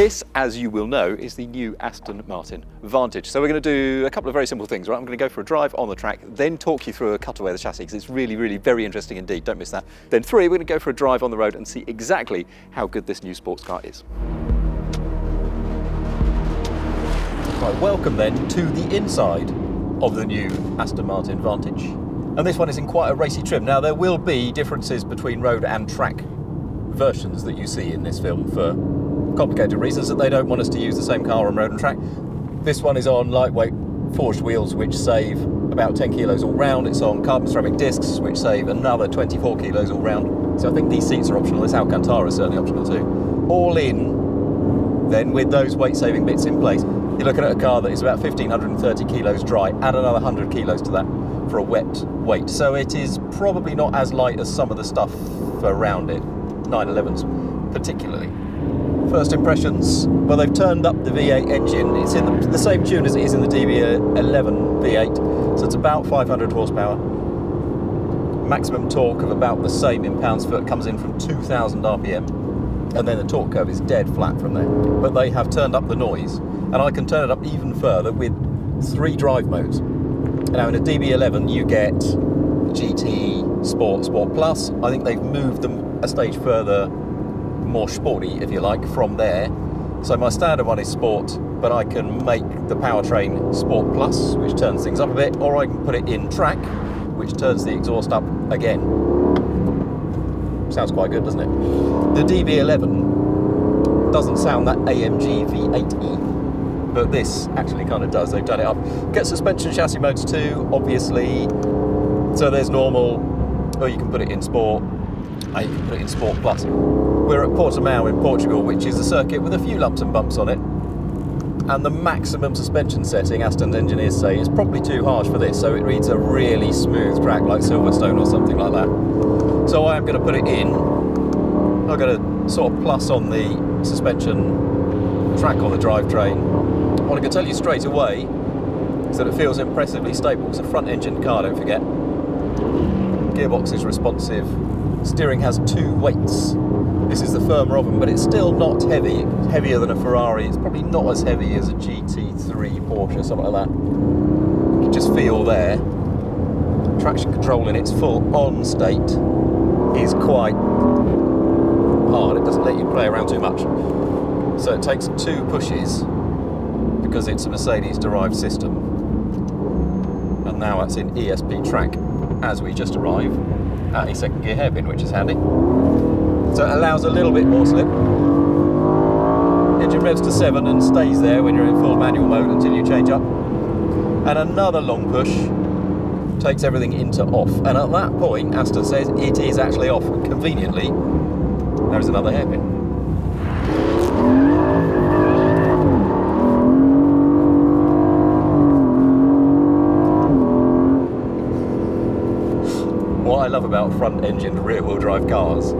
This, as you will know, is the new Aston Martin Vantage. So we're going to do a couple of very simple things, right? I'm going to go for a drive on the track, then talk you through a cutaway of the chassis, because it's really, really very interesting indeed. Don't miss that. Then 3, we're going to go for a drive on the road and see exactly how good this new sports car is. Right, welcome then to the inside of the new Aston Martin Vantage. And this one is in quite a racy trim. Now, there will be differences between road and track versions that you see in this film for complicated reasons that they don't want us to use the same car on road and track. This one is on lightweight forged wheels which save about 10 kilos all round. It's on carbon ceramic discs which save another 24 kilos all round. So I think these seats are optional. This Alcantara is certainly optional too. All in then with those weight saving bits in place, you're looking at a car that is about 1,530 kilos dry, add another 100 kilos to that for a wet weight. So it is probably not as light as some of the stuff around it, 911s particularly. First impressions, well, they've turned up the V8 engine. It's in the same tune as it is in the DB11 V8, so it's about 500 horsepower. Maximum torque of about the same in pounds-foot, comes in from 2,000 RPM, and then the torque curve is dead flat from there. But they have turned up the noise, and I can turn it up even further with 3 drive modes. Now, in a DB11, you get GT, Sport, Sport Plus. I think they've moved them a stage further, more sporty, if you like, from there. So my standard one is Sport, but I can make the Powertrain Sport Plus, which turns things up a bit, or I can put it in Track, which turns the exhaust up again. Sounds quite good, doesn't it? The DB11 doesn't sound that AMG V8-y, but this actually kind of does. They've done it up. Get suspension chassis modes too, obviously. So there's normal, or you can put it in Sport, and you can put it in Sport Plus. We're at Portimao in Portugal, which is a circuit with a few lumps and bumps on it. And the maximum suspension setting, Aston's engineers say, is probably too harsh for this, so it reads a really smooth track like Silverstone or something like that. So I am going to put it in. I'm going to sort of plus on the suspension track on the drivetrain. What I can tell you straight away is that it feels impressively stable. It's a front-engine car, don't forget. Gearbox is responsive. Steering has 2 weights. This is the firmer of them, but it's still not heavy. It's heavier than a Ferrari. It's probably not as heavy as a GT3 Porsche, something like that. You can just feel there. Traction control in its full on state is quite hard. It doesn't let you play around too much. So it takes 2 pushes because it's a Mercedes-derived system. And now it's in ESP track as we just arrive at a second gear hairpin, which is handy. So it allows a little bit more slip. Engine revs to 7 and stays there when you're in full manual mode until you change up. And another long push takes everything into off. And at that point, Aston says it is actually off. Conveniently, there is another hairpin. What I love about front-engined rear-wheel drive cars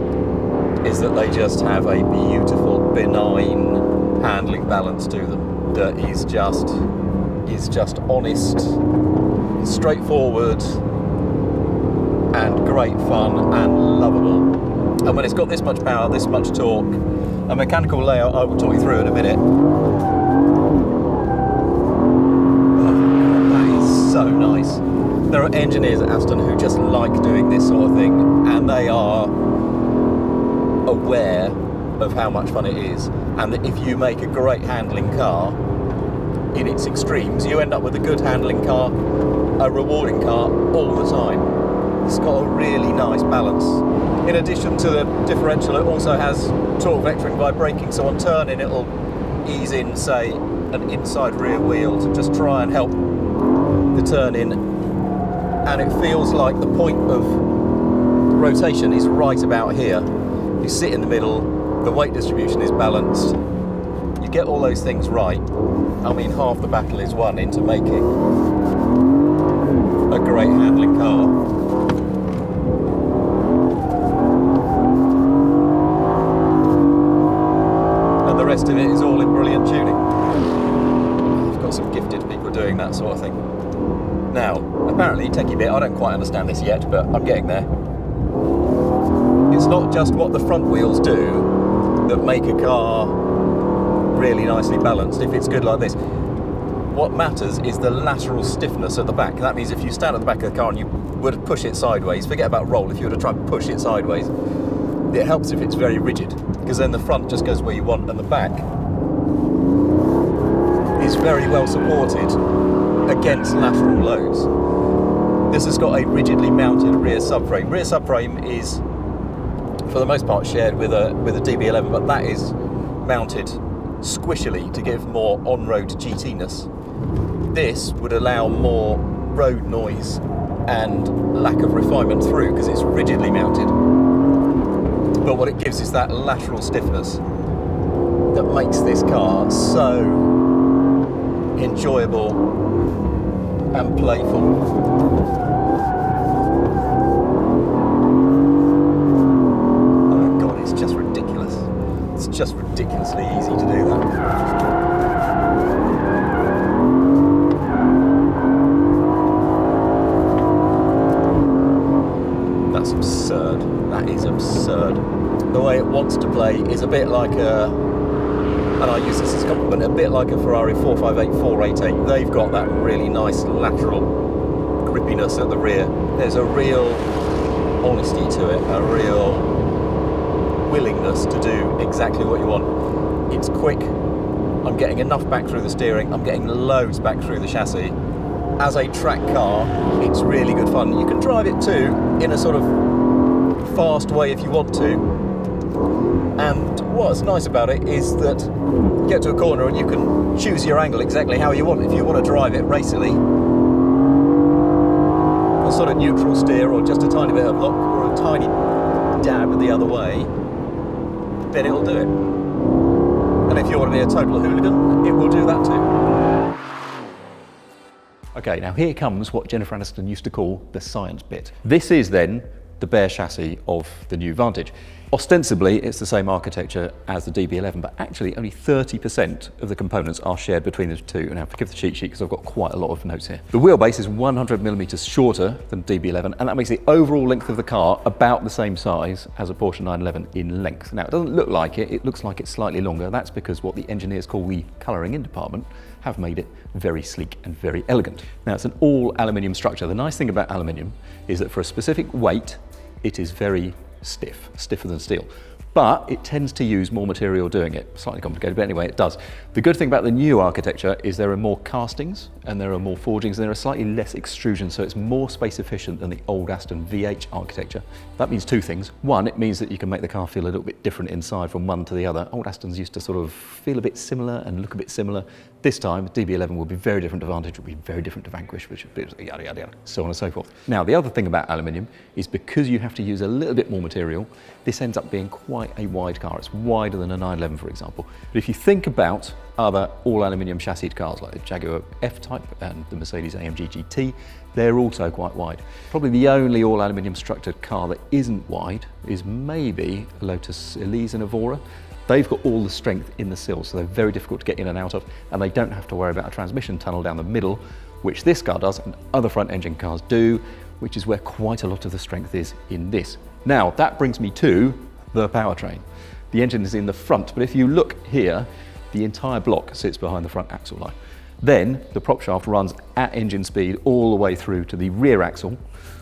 is that they just have a beautiful, benign handling balance to them that is just honest, straightforward, and great fun and lovable. And when it's got this much power, this much torque, a mechanical layout I will talk you through in a minute. Oh, that is so nice. There are engineers at Aston who just like doing this sort of thing, and they are aware of how much fun it is, and that if you make a great handling car in its extremes, you end up with a good handling car, a rewarding car all the time. It's got a really nice balance. In addition to the differential, it also has torque vectoring by braking, so on turning it'll ease in, say, an inside rear wheel to just try and help the turn in, and it feels like the point of rotation is right about here. You sit in the middle, the weight distribution is balanced, you get all those things right. I mean, half the battle is won into making a great handling car. And the rest of it is all in brilliant tuning. I've got some gifted people doing that sort of thing. Now, apparently, techie bit, I don't quite understand this yet, but I'm getting there. It's not just what the front wheels do that make a car really nicely balanced if it's good like this. What matters is the lateral stiffness at the back. That means if you stand at the back of the car and you were to push it sideways, forget about roll, if you were to try and push it sideways, it helps if it's very rigid, because then the front just goes where you want and the back is very well supported against lateral loads. This has got a rigidly mounted rear subframe. Rear subframe is, for the most part, shared with a DB11, but that is mounted squishily to give more on-road GT-ness. This would allow more road noise and lack of refinement through because it's rigidly mounted. But what it gives is that lateral stiffness that makes this car so enjoyable and playful. It's just ridiculously easy to do that. That's absurd. That is absurd. The way it wants to play is a bit like and I use this as a compliment, a bit like a Ferrari 458, 488. They've got that really nice lateral grippiness at the rear. There's a real honesty to it, a real willingness to do exactly what you want. It's quick, I'm getting enough back through the steering, I'm getting loads back through the chassis. As a track car, it's really good fun. You can drive it too in a sort of fast way if you want to. And what's nice about it is that you get to a corner and you can choose your angle exactly how you want. If you want to drive it racily, a sort of neutral steer or just a tiny bit of lock or a tiny dab the other way, then it'll do it. And if you want to be a total hooligan, it will do that too. Okay, now here comes what Jennifer Aniston used to call the science bit. This is then the bare chassis of the new Vantage. Ostensibly, it's the same architecture as the DB11, but actually only 30% of the components are shared between the two. Now, forgive the cheat sheet because I've got quite a lot of notes here. The wheelbase is 100mm shorter than DB11, and that makes the overall length of the car about the same size as a Porsche 911 in length. Now, it doesn't look like it. It looks like it's slightly longer. That's because what the engineers call the colouring in department have made it very sleek and very elegant. Now, it's an all aluminium structure. The nice thing about aluminium is that for a specific weight, it is very stiff, stiffer than steel. But it tends to use more material doing it. Slightly complicated, but anyway, it does. The good thing about the new architecture is there are more castings and there are more forgings and there are slightly less extrusions, so it's more space efficient than the old Aston VH architecture. That means two things. One, it means that you can make the car feel a little bit different inside from one to the other. Old Astons used to sort of feel a bit similar and look a bit similar. This time, DB11 will be very different to Vantage, will be very different to Vanquish, which is yada, yada, yada, so on and so forth. Now, the other thing about aluminium is because you have to use a little bit more material, this ends up being quite a wide car. It's wider than a 911, for example. But if you think about other all-aluminium chassised cars like the Jaguar F-Type and the Mercedes AMG GT, they're also quite wide. Probably the only all-aluminium structured car that isn't wide is maybe a Lotus Elise and Evora. They've got all the strength in the sills, so they're very difficult to get in and out of, and they don't have to worry about a transmission tunnel down the middle, which this car does and other front engine cars do, which is where quite a lot of the strength is in this. Now, that brings me to the powertrain. The engine is in the front, but if you look here, the entire block sits behind the front axle line. Then the prop shaft runs at engine speed all the way through to the rear axle,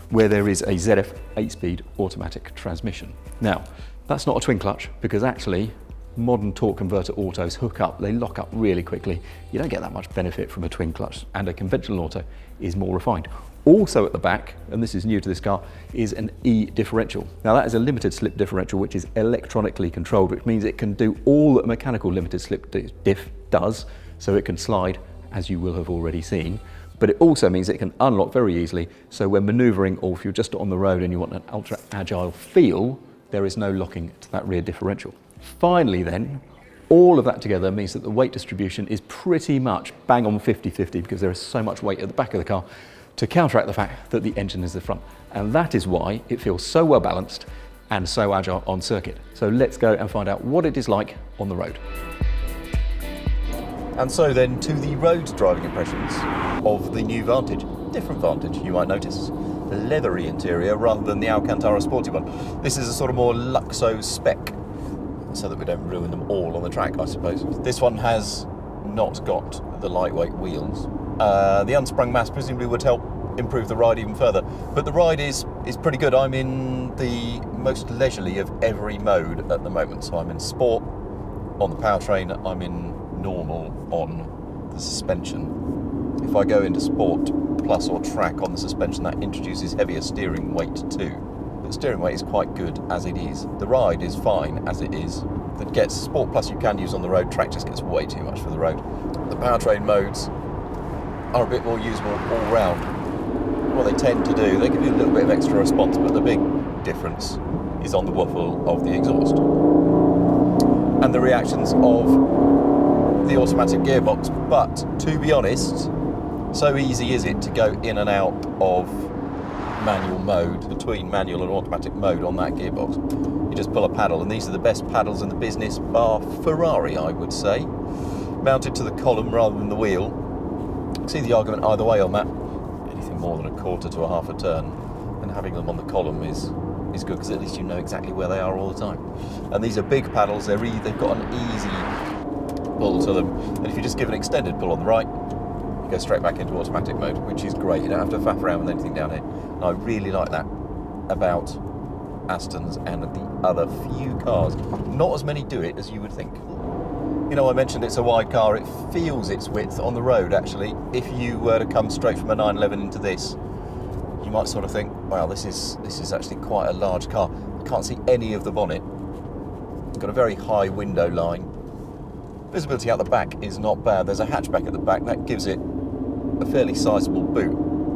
where there is a ZF 8-speed automatic transmission. Now, that's not a twin clutch, because actually modern torque converter autos hook up, they lock up really quickly. You don't get that much benefit from a twin clutch, and a conventional auto is more refined. Also at the back, and this is new to this car, is an E-differential. Now that is a limited slip differential which is electronically controlled, which means it can do all that a mechanical limited slip diff does, so it can slide, as you will have already seen. But it also means it can unlock very easily, so when manoeuvring or if you're just on the road and you want an ultra agile feel, there is no locking to that rear differential. Finally then, all of that together means that the weight distribution is pretty much bang on 50-50 because there is so much weight at the back of the car to counteract the fact that the engine is the front. And that is why it feels so well balanced and so agile on circuit. So let's go and find out what it is like on the road. And so then to the road driving impressions of the new Vantage. Different Vantage, you might notice. The leathery interior rather than the Alcantara sporty one. This is a sort of more Luxo spec so that we don't ruin them all on the track, I suppose. This one has not got the lightweight wheels. The unsprung mass presumably would help improve the ride even further, but the ride is pretty good. I'm in the most leisurely of every mode at the moment, so I'm in sport on the powertrain, I'm in normal on the suspension. If I go into sport plus or track on the suspension, that introduces heavier steering weight too. The steering weight is quite good as it is. The ride is fine as it is. That gets sport plus you can use on the road, track just gets way too much for the road. The powertrain modes are a bit more usable all round. What they tend to do, they give you a little bit of extra response, but the big difference is on the waffle of the exhaust and the reactions of the automatic gearbox. But to be honest, so easy is it to go in and out of manual mode, between manual and automatic mode on that gearbox. You just pull a paddle, and these are the best paddles in the business, bar Ferrari, I would say. Mounted to the column rather than the wheel. See the argument either way on that. Anything more than a quarter to a half a turn, and having them on the column is good, because at least you know exactly where they are all the time. And these are big paddles, they've got an easy pull to them, and if you just give an extended pull on the right, you go straight back into automatic mode, which is great. You don't have to faff around with anything down here. And I really like that about Astons and the other few cars. Not as many do it as you would think. You know, I mentioned it's a wide car. It feels its width on the road, actually. If you were to come straight from a 911 into this, you might sort of think, wow, this is actually quite a large car. You can't see any of the bonnet. It's got a very high window line. Visibility out the back is not bad. There's a hatchback at the back. That gives it a fairly sizable boot.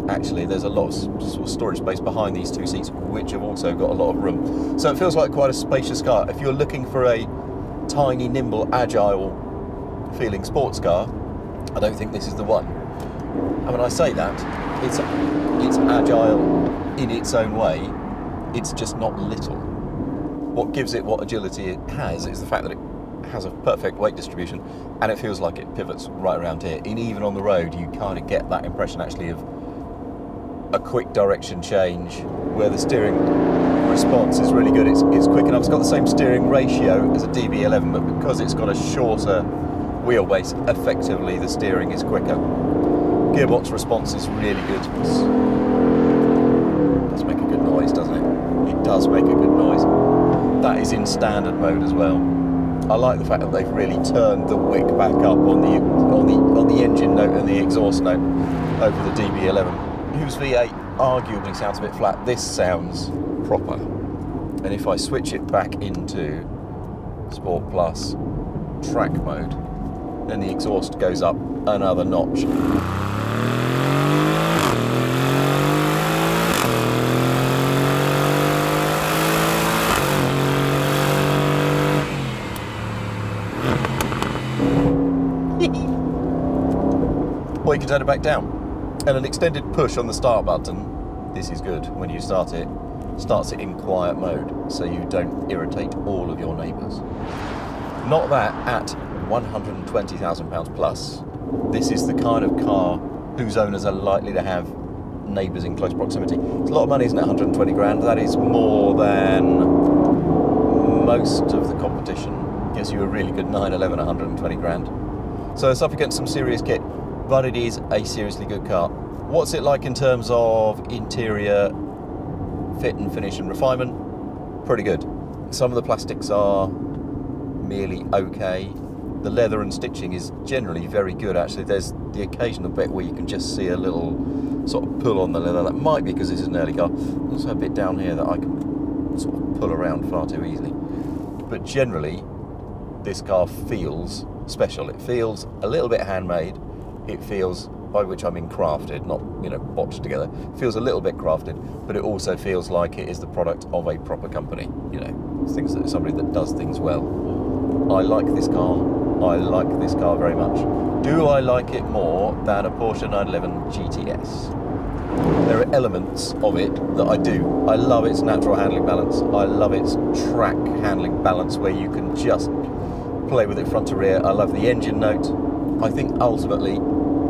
Actually, there's a lot of sort of storage space behind these two seats, which have also got a lot of room. So it feels like quite a spacious car. If you're looking for a tiny, nimble, agile feeling sports car, I don't think this is the one. And when I say that, it's agile in its own way. It's just not little. What gives it what agility it has is the fact that it has a perfect weight distribution, and it feels like it pivots right around here. And even on the road, you kind of get that impression actually of a quick direction change, where the steering response is really good. It's quick enough. It's got the same steering ratio as a DB11, but because it's got a shorter wheelbase, effectively the steering is quicker. Gearbox response is really good. It does make a good noise, doesn't it? It does make a good noise. That is in standard mode as well. I like the fact that they've really turned the wick back up on the engine note and the exhaust note over the DB11, whose V8 arguably sounds a bit flat. This sounds proper. And if I switch it back into Sport Plus track mode, then the exhaust goes up another notch. Or you can turn it back down. And an extended push on the start button, this is good when you start it, starts it in quiet mode, so you don't irritate all of your neighbours. Not that at £120,000 plus, this is the kind of car whose owners are likely to have neighbours in close proximity. It's a lot of money, isn't it? 120 grand. That is more than most of the competition. Gives you a really good 911, 120 grand. So it's up against some serious kit, but it is a seriously good car. What's it like in terms of interior fit and finish and refinement? Pretty good. Some of the plastics are merely okay. The leather and stitching is generally very good, actually. There's the occasional bit where you can just see a little sort of pull on the leather. That might be because this is an early car. There's also a bit down here that I can sort of pull around far too easily. But generally, this car feels special. It feels a little bit handmade. It feels, by which I mean crafted, not, botched together. It feels a little bit crafted, but it also feels like it is the product of a proper company. Things that somebody that does things well. I like this car. I like this car very much. Do I like it more than a Porsche 911 GTS? There are elements of it that I do. I love its natural handling balance. I love its track handling balance, where you can just play with it front to rear. I love the engine note. I think ultimately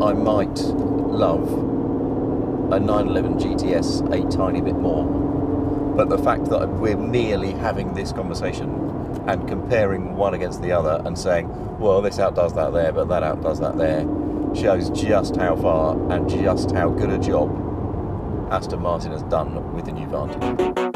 I might love a 911 GTS a tiny bit more. But the fact that we're merely having this conversation and comparing one against the other and saying, well, this outdoes that there, but that outdoes that there, shows just how far and just how good a job Aston Martin has done with the new Vantage.